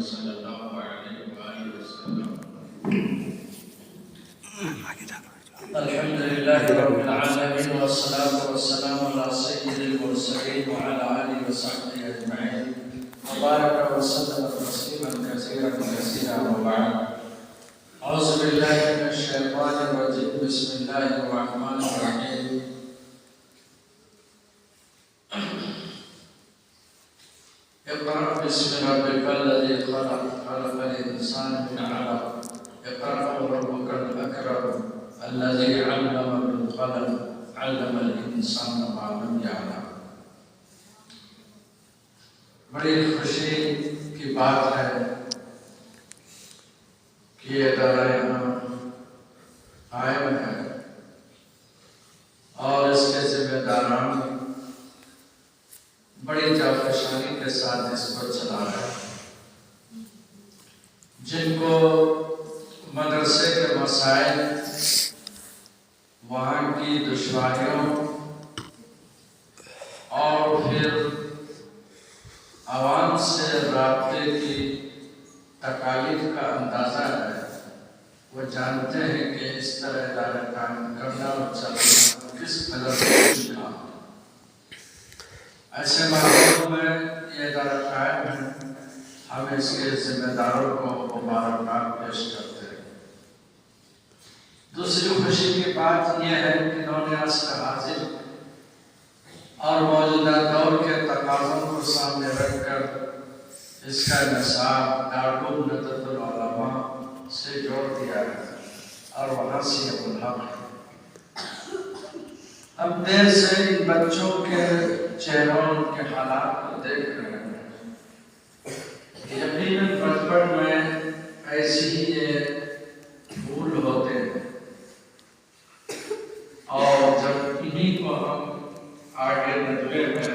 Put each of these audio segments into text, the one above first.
صلی اللہ علیہ وآلہ وسلم۔ الحمدللہ رب العالمین والصلاة والسلام علی سید المرسلین وعلی آلہ وصحبہ اجمعین وبارک وسلم تسلیما کثیرا کثیرا وبعد۔ اعوذ باللہ من الشیطان الرجیم، بسم اللہ الرحمن الرحیم۔ اقرأ بسم ربک الذی خلق، خلق الانسان من علق، اقرأ وربک الاکرم الذي علم بالقلم علم الانسان ما لم يعلم۔ بڑی خوشی کی بات ہے کہ یہ ادارہ یہاں قائم ہے اور اس کے ذمہ داران بڑی جافشانی کے ساتھ اس کو چلا رہے ہیں، جن کو مدرسے کے مسائل، وہاں کی دشواریوں اور پھر عوام سے رابطے کی تکالیف کا اندازہ ہے، وہ جانتے ہیں کہ اس طرح ادارہ قائم کرنا اور چلانا کس قدر مشکل ہے۔ ایسے ماحول میں یہ ادارہ قائم ہے، ہم اس کے ذمہ داروں کو مبارکباد پیش کرتے ہیں۔ دوسری خوشی کی بات یہ ہے کہ انہوں نے عصر حاضر اور موجودہ دور کے تقاضوں کو سامنے رکھ کر اس کا نصاب دارالعلوم ندوۃ العلماء سے جوڑ دیا ہے اور وہاں سے یہ ملحق ہے۔ ہم دیر سے ان بچوں کے چہروں، ان کے حالات کو دیکھ رہے ہیں۔ یقیناً بچپن میں ایسی ہی یہ بھول ہوتے ہیں، اور جب انہی کو ہم آگے ندوے میں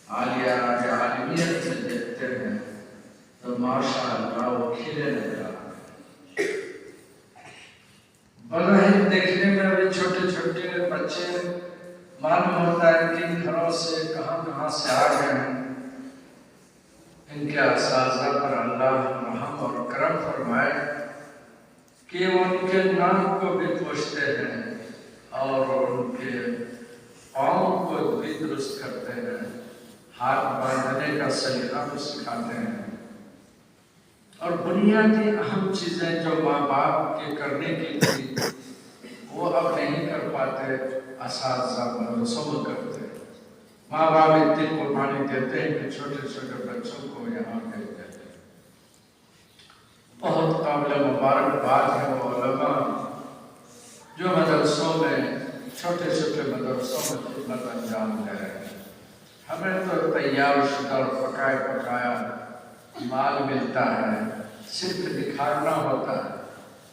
عالیہ عالمیت میں دیکھتے ہیں تو ماشاءاللہ وہ کھلے لگتا ہے۔ بظاہر دیکھنے میں بھی چھوٹے چھوٹے بچے، معلوم ہوتا ہے کہ ان گھروں سے کہاں سے آ گئے ہیں۔ ان کے اساتذہ پر اللہ رحم اور کرم فرمائے کہ وہ ان کے نام کو بھی پوچھتے ہیں اور ان کے پاؤں کو بھی درست کرتے ہیں، ہاتھ باندھنے کا سلیقہ بھی سکھاتے ہیں، اور بنیادی اہم چیزیں جو ماں باپ کے کرنے کی تھی وہ اب نہیں کر پاتے، اساتذہ مدرسوں میں کرتے ہیں۔ ماں باپ اتنی قربانی دیتے ہیں کہ چھوٹے چھوٹے بچوں کو یہاں بھیج دیتے ہیں۔ بہت قابل مبارکباد ہے وہ علماء جو مدرسوں میں، چھوٹے چھوٹے مدرسوں میں خدمت انجام دے رہے ہیں۔ ہمیں تو تیار شدہ اور پکایا مال ملتا ہے، صرف دکھانا ہوتا ہے،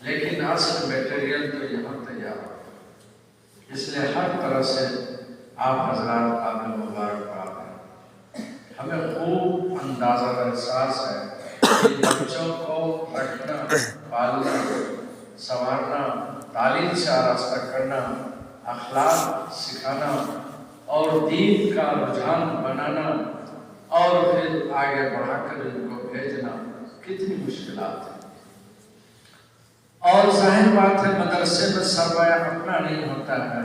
لیکن اصل میٹیریل تو یہاں تیار ہوتا ہے۔ اس لیے ہر طرح سے آپ حضرات قابل مبارکباد ہیں۔ ہمیں خوب اندازہ اور احساس ہے کہ بچوں کو رکھنا، پالنا، سنوارنا، تعلیم سے آراستہ کرنا، اخلاق سکھانا اور دین کا رجحان بنانا اور پھر آگے بڑھا کر ان کو بھیجنا کتنی مشکلات ہیں۔ اور ظاہر بات ہے مدرسے میں سرمایہ اپنا نہیں ہوتا ہے،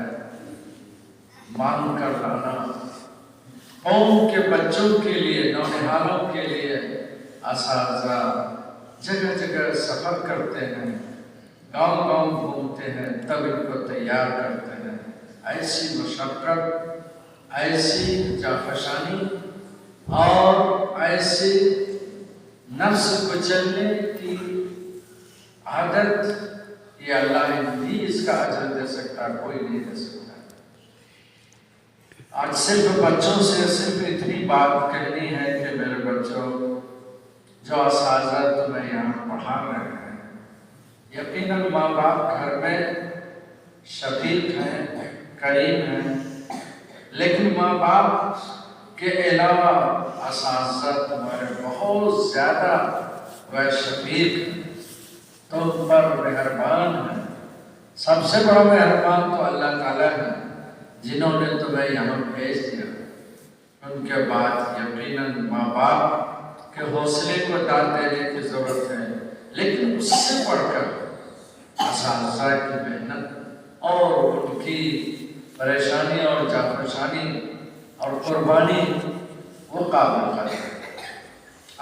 مانگ کر لانا۔ قوم کے بچوں کے لیے، نونہالوں کے لیے اساتذہ جگہ جگہ سفر کرتے ہیں، گاؤں گاؤں گھومتے ہیں، تب ان کو تیار کرتے ہیں۔ ایسی مشقت، ایسی جافشانی اور ایسی نفس کچلنے کی عادت، یہ اللہ ہی اس کا اجر دے سکتا، کوئی نہیں دے سکتا۔ آج صرف بچوں سے صرف اتنی بات کہنی ہے کہ میرے بچوں، جو اساتذہ تمہیں یہاں پڑھا رہے ہیں، یقیناً ماں باپ گھر میں شفیق ہیں، کریم ہیں، لیکن ماں باپ کے علاوہ اساتذہ تمہارے بہت زیادہ وہ شفیق ہیں، تم پر مہربان ہیں۔ سب سے بڑا مہربان تو اللہ تعالیٰ ہے جنہوں نے تمہیں یہاں بھیج دیا۔ ان کے بعد یقیناً ماں باپ کہ حوصلے کو داد دینے کی ضرورت ہے، لیکن اس سے بڑھ کر اساتذہ کی محنت اور ان کی پریشانی اور جانفشانی اور قربانی وہ قابل قدر ہے۔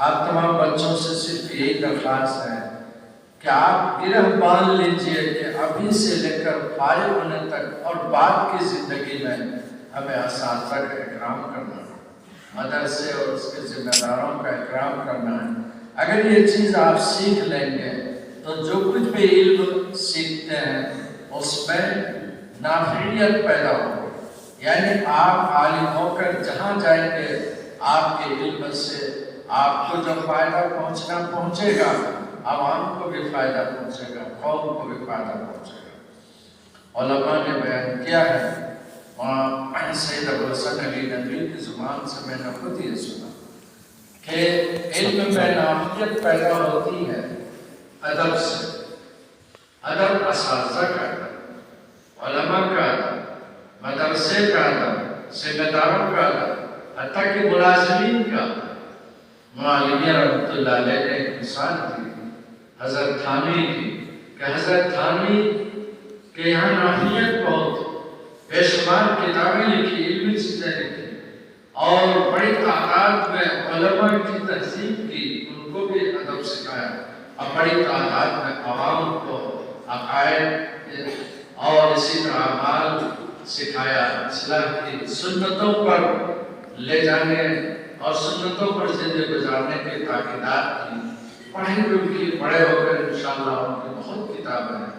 آپ تمام بچوں سے صرف یہی درخواست ہے کہ آپ گرہ باندھ لیجئے کہ ابھی سے لے کر فارغ ہونے تک اور بعد کی زندگی میں ہمیں اساتذہ کا اکرام کرنا ہے، مدرسے اور اس کے ذمہ داروں کا اکرام کرنا ہے۔ اگر یہ چیز آپ سیکھ لیں گے تو جو کچھ بھی علم سیکھتے ہیں اس میں نافعیت پیدا ہوگی، یعنی آپ عالم ہو کر جہاں جائیں گے آپ کے علم سے آپ کو جو فائدہ پہنچے گا، عوام کو بھی فائدہ پہنچے گا، قوم کو بھی فائدہ پہنچے گا۔ علماء نے بیان کیا ہے، وہاں سید ابو الحسن علی ندوی کی زبان سے میں نے خود یہ سنا کہ علم میں نافعیت پیدا ہوتی ہے ادب سے، ادب اساتذہ کا ادب، علماء کا ادب، مدرسے کا ادب، ذمہ داروں کا ادب، حتیٰ کہ ملازمین کا۔ معلمیہ رحمۃ اللہ علیہ نے ایک مثال دی حضرت تھانوی کی کہ حضرت تھانوی کے یہاں نافعیت بہت، بے شمار کتابیں لکھی، علمی چیزیں لکھی اور بڑی تعداد میں علماء کی تہذیب کی، ان کو بھی ادب سکھایا اور بڑی تعداد میں عوام کو عقائد اور اسی طرح اعمال سکھایا، اصلاح کی، سنتوں پر لے جانے اور سنتوں پر زندگی گزارنے کی تاکیدات کی۔ پڑھیں گے بڑے ہو کر انشاءاللہ ان کی بہت کتابیں ہیں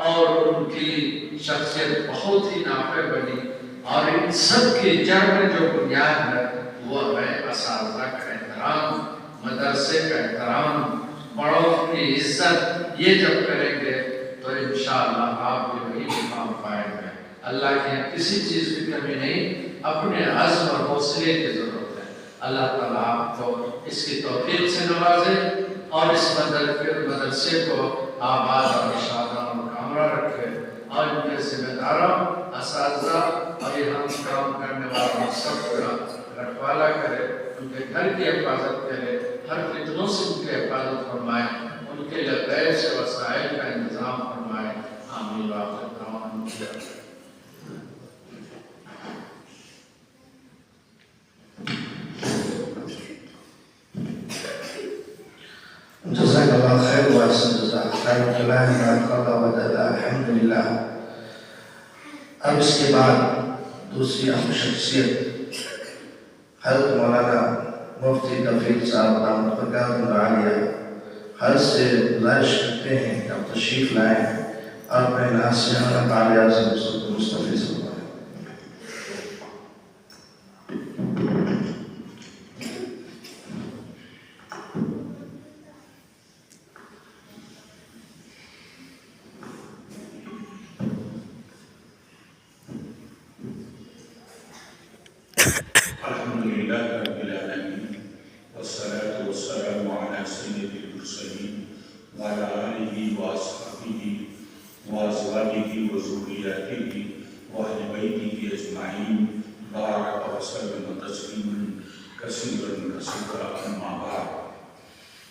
اور ان کی شخصیت بہت ہی نافع بنی، اور ان سب کی جڑ میں جو بنیاد ہے وہ ہے اساتذہ کا احترام، مدرسے کا احترام، بڑوں کی عزت۔ یہ جب کریں گے تو انشاءاللہ آپ بھی وہی مقام پائیں گے۔ اللہ کے یہاں کسی چیز کی کمی نہیں، اپنے عزم اور حوصلے کی ضرورت ہے۔ اللہ تعالیٰ آپ کو اس کی توفیق سے نوازے اور اس مدرسے کو آباد اور شاداب اور کامرہ رکھے، اور ان کے ذمہ داروں، اساتذہ اور یہاں کام کرنے والوں سب کا رکھوالا کرے، ان کے گھر کی حفاظت کرے، ہر فتنوں سے ان کی حفاظت فرمائے، ان کے لیے غیر سے وسائل کا انتظام فرمائے۔ آمین وآخر دعوانا۔ جزاک اللہ خیر و احسن جزاک خیر کلام قضا و دلا الحمدللہ۔ اب اس کے بعد دوسری اہم شخصیت حضرت مولانا مفتی توفیق صاحب دامت برکاتہ عالیہ، حضرت سے گزارش کرتے ہیں کہ آپ تشریف لائیں اور اپنے ناصحانہ تعلیات سے مستفید فرمائیں۔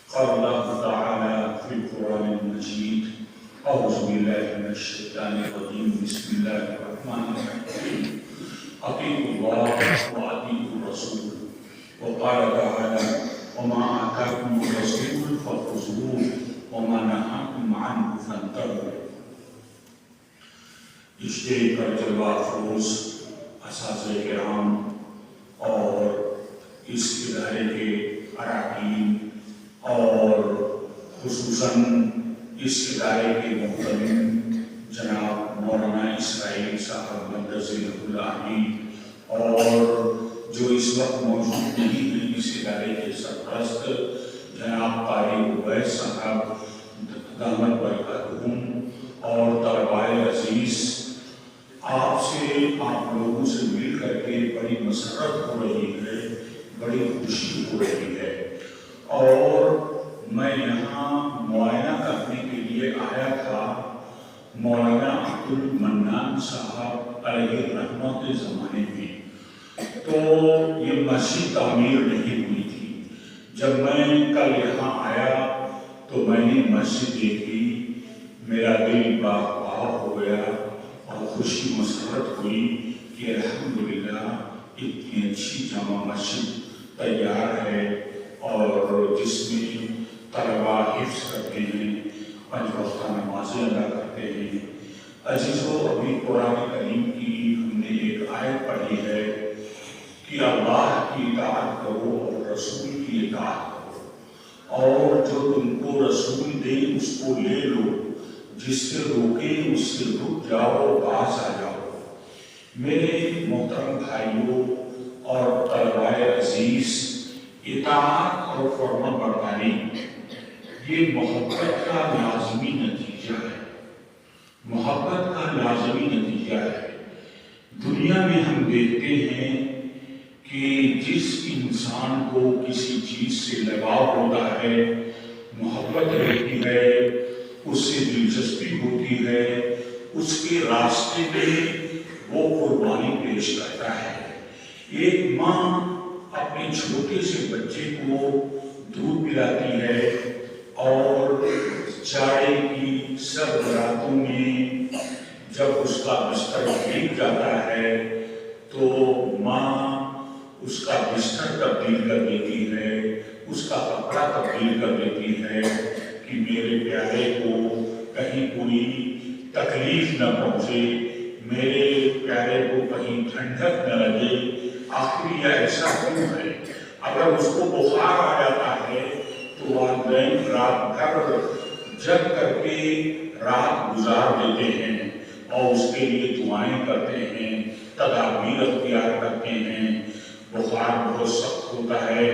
قال الله تعالى في القرآن المجيد: أعوذ بالله من الشيطان الرجيم، بسم الله الرحمن الرحيم، أطيعوا الله وأطيعوا الرسول. وقال تعالى: وما آتاكم الرسول فخذوه وما نهاكم عنه فانتهوا. اجتماع پر جلوہ افروز اساتذہ کرام اور اس ادارے کے اراکین اور خصوصاً اس ادارے کے محترم جناب مولانا اسرائیل صاحب مدرسۃ اللہ اور جو اس وقت موجود نہیں ہیں، اس ادارے کے سرپرست جناب قاری عبید صاحب دامت برکاتہم اور طلباء عزیز، آپ لوگوں سے مل کر کے بڑی مسرت ہو رہی ہے، بڑی خوشی ہو رہی ہے، اور میں یہاں معائنہ کرنے کے لیے آیا تھا۔ مولانا عبد المنان صاحب علیہ الرحمہ کے زمانے میں تو یہ مسجد تعمیر نہیں ہوئی تھی، جب میں کل یہاں آیا تو میں نے مسجد دیکھی، میرا دل باغ ہو گیا اور خوشی مسرت ہوئی کہ الحمدللہ اتنی اچھی جامع مسجد تیار ہے، اور جس میں طلباء حفظ کرتے ہیں، 5 وقتہ نمازیں ادا کرتے ہیں۔ عزیزو، ابھی قرآن کریم کی ہم نے ایک آیت پڑھی ہے کہ اللہ کی اطاعت کرو اور رسول کی اطاعت کرو، اور جو تم کو رسول دے اس کو لے لو، جس سے روکے اس سے رک جاؤ، باز آ جاؤ۔ میرے محترم بھائیوں اور طلباء عزیز، اطاعت اور فرما برداری یہ محبت کا لازمی نتیجہ ہے، محبت کا لازمی نتیجہ ہے۔ دنیا میں ہم دیکھتے ہیں کہ جس انسان کو کسی چیز سے لگاؤ ہوتا ہے، محبت رہتی ہے، اس سے دلچسپی ہوتی ہے، اس کے راستے میں وہ قربانی پیش کرتا ہے۔ ایک ماں اپنے چھوٹے سے بچے کو دودھ پلاتی ہے، اور جاڑے کی سرد راتوں میں جب اس کا بستر بھیگ جاتا ہے تو ماں اس کا بستر تبدیل کر دیتی ہے، اس کا کپڑا تبدیل کر دیتی ہے کہ میرے پیارے کو کہیں کوئی تکلیف نہ پہنچے، میرے پیارے کو کہیں ٹھنڈک نہ لگے۔ آخر یہ ایسا کیوں ہے؟ اگر اس کو بخار آ جاتا ہے تو والدین رات بھر جگ کر کے رات گزار دیتے ہیں اور اس کے لیے دعائیں کرتے ہیں، تدابیر اختیار کرتے ہیں۔ بخار بہت سخت ہوتا ہے،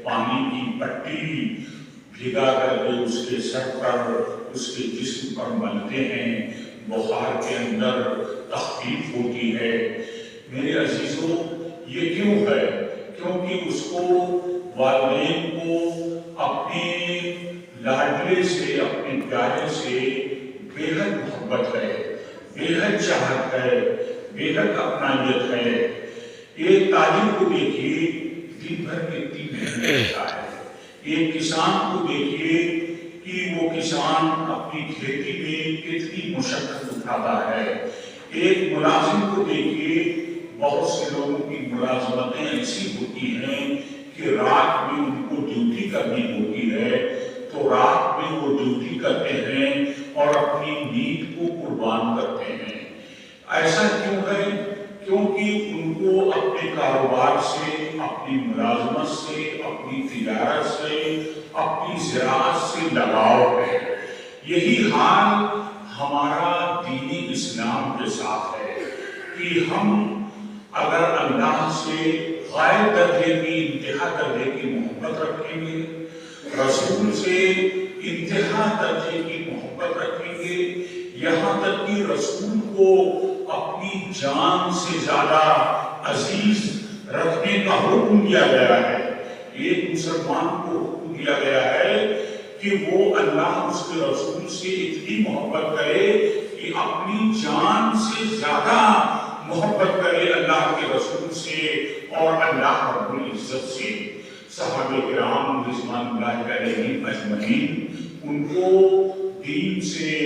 پانی کی پٹی بھگا کر کے اس کے سر پر، اس کے جسم پر ملتے ہیں، بخار کے اندر تخفیف ہوتی ہے۔ میرے عزیزوں، یہ کیوں ہے؟ کیونکہ اس کو والدین کو اپنے لاڈلے سے، اپنے پیارے سے بے حد محبت ہے، بے حد چاہت ہے، بے حد اپنائیت ہے۔ ایک تاجر کو دیکھیے، دن بھر کتنی محنت کرتا ہے۔ ایک کسان کو دیکھیے کہ وہ کسان اپنی کھیتی میں کتنی مشقت اٹھاتا ہے۔ ایک ملازم کو دیکھیے، بہت سے لوگوں کی ملازمتیں ایسی ہوتی ہیں کہ رات میں ان کو ڈیوٹی کرنی ہوتی ہے، تو رات میں وہ ڈیوٹی کرتے ہیں اور اپنی نیند کو قربان کرتے ہیں۔ ایسا کیوں ہے؟ کیونکہ ان کو اپنے کاروبار سے، اپنی ملازمت سے، اپنی تجارت سے، اپنی زراعت سے لگاؤ ہے۔ یہی حال ہمارا دین اسلام کے ساتھ ہے کہ ہم اگر اللہ سے غائب درجے کی، انتہا درجے کی محبت رکھیں گے، رسول سے انتہا درجے کی محبت رکھیں گے، یہاں تک کہ رسول کو اپنی جان سے زیادہ عزیز رکھنے کا حکم دیا گیا ہے۔ ایک مسلمان کو حکم دیا گیا ہے کہ وہ اللہ اس کے رسول سے اتنی محبت کرے کہ اپنی جان سے زیادہ محبت کرے اللہ کے رسول سے اور اللہ رب العزت سے۔ صحابہ کرام رضوان اللہ علیہم اجمعین، ان کو دین سے،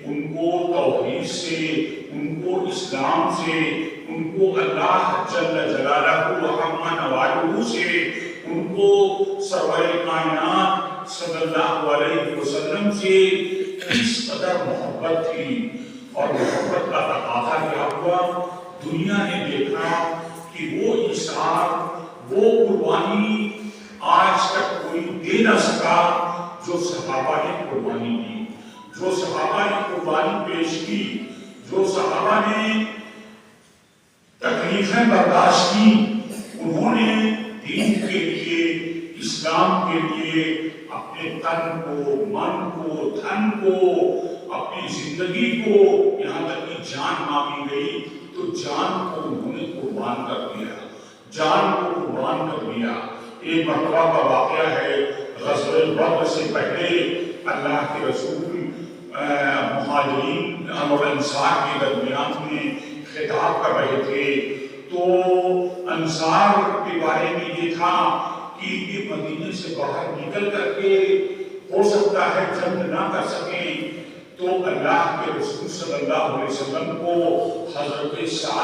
ان کو توحید سے، ان کو اسلام سے، ان کو اللہ جل جلالہ و عما نوالہ سے، ان کو سرور کائنات صلی اللہ علیہ وسلم سے اس قدر محبت تھی۔ اور محبت کا تقاضا کیا ہوا؟ دنیا نے دیکھا کہ وہ اثار، وہ قربانی آج تک کوئی دے نہ سکا جو صحابہ نے قربانی دی، جو صحابہ نے قربانی پیش کی، جو صحابہ نے تکلیفیں برداشت کی۔ انہوں نے دین کے لیے، اسلام کے لیے اپنے تن کو، من کو، دھن کو، اپنی زندگی کو، یہاں تک کہ جان مانگی گئی تو جان کو انہوں نے قربان کر دیا، جان کو قربان کر دیا۔ ایک مرتبہ کا واقعہ ہے، غزوہ بدر سے پہلے اللہ کے رسول مہاجرین اور انصار کے درمیان میں خطاب کر رہے تھے، تو انصار کے بارے میں یہ تھا کہ یہ مدینے سے باہر نکل کر کے ہو سکتا ہے جنگ نہ کر سکیں، تو اللہ کے رسول صلی اللہ علیہ وسلم کو حضرت سعد